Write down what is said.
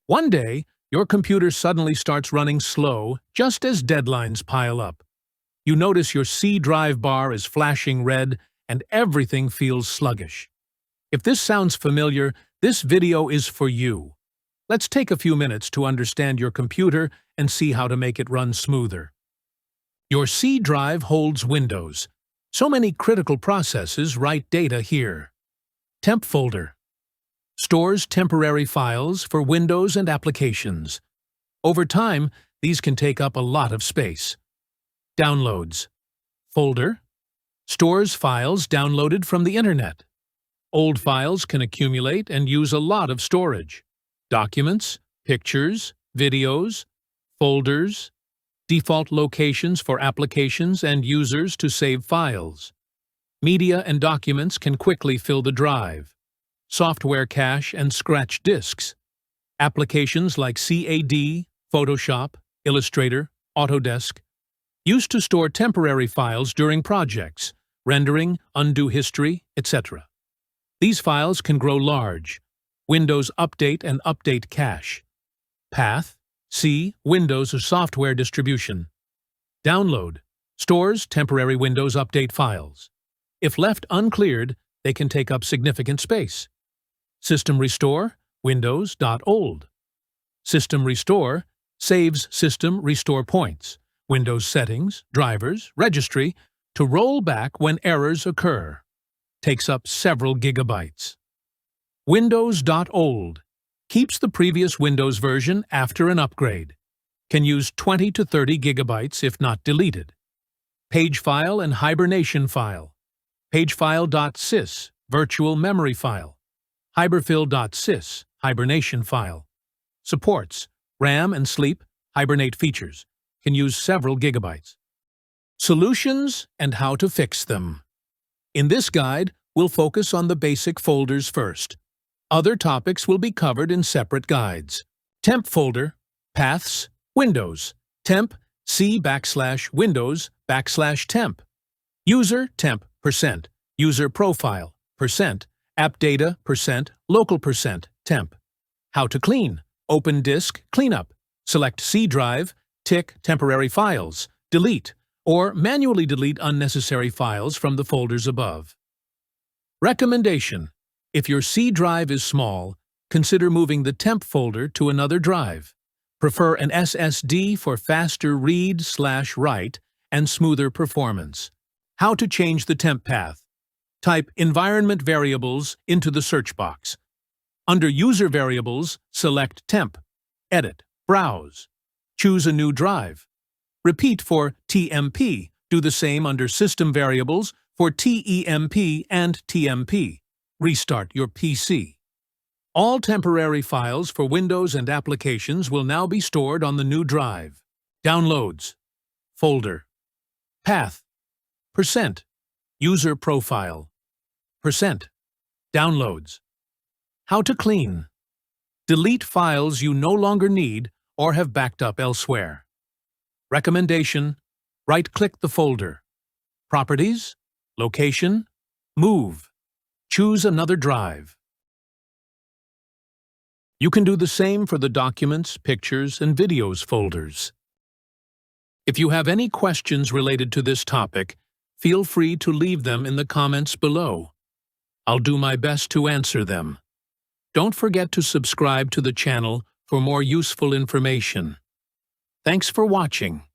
One day, your computer suddenly starts running slow just as deadlines pile up. You notice your C drive bar is flashing red and everything feels sluggish. If this sounds familiar, this video is for you. Let's take a few minutes to understand your computer and see how to make it run smoother. Your C drive holds Windows. So many critical processes write data here. Temp folder stores temporary files for Windows and applications. Over time, these can take up a lot of space. Downloads folder stores files downloaded from the internet. Old files can accumulate and use a lot of storage. Documents, pictures, videos, folders, default locations for applications and users to save files. Media and documents can quickly fill the drive. Software cache and scratch disks. Applications like CAD, Photoshop, Illustrator, Autodesk, used to store temporary files during projects, rendering, undo history, etc. These files can grow large. Windows Update and Update Cache. Path, C, Windows or software distribution. Download, stores temporary Windows Update files. If left uncleared, they can take up significant space. System Restore, Windows.old. System Restore saves system restore points, Windows settings, drivers, registry, to roll back when errors occur. Takes up several gigabytes. Windows.old keeps the previous Windows version after an upgrade. Can use 20 to 30 gigabytes if not deleted. Page file and hibernation file. Pagefile.sys, virtual memory file. Hyberfill.sys, hibernation file. Supports RAM and sleep, hibernate features. Can use several gigabytes. Solutions and how to fix them. In this guide, we'll focus on the basic folders first. Other topics will be covered in separate guides. Temp folder, paths, Windows, temp, C/Windows/temp. User, temp, %, user profile, %, app data, %, local %, temp. How to clean, open disk, cleanup, select C drive, tick temporary files, delete, or manually delete unnecessary files from the folders above. Recommendation: if your C drive is small, consider moving the temp folder to another drive. Prefer an SSD for faster read/write and smoother performance. How to change the temp path. Type environment variables into the search box. Under user variables, select temp. Edit, browse. Choose a new drive. Repeat for TMP. Do the same under system variables for TEMP and TMP. Restart your PC. All temporary files for Windows and applications will now be stored on the new drive. Downloads. Folder. Path. %. User profile. %. Downloads. How to clean. Delete files you no longer need or have backed up elsewhere. Recommendation: right-click the folder. Properties, location, move. Choose another drive. You can do the same for the Documents, Pictures, and Videos folders. If you have any questions related to this topic, feel free to leave them in the comments below. I'll do my best to answer them. Don't forget to subscribe to the channel for more useful information. Thanks for watching.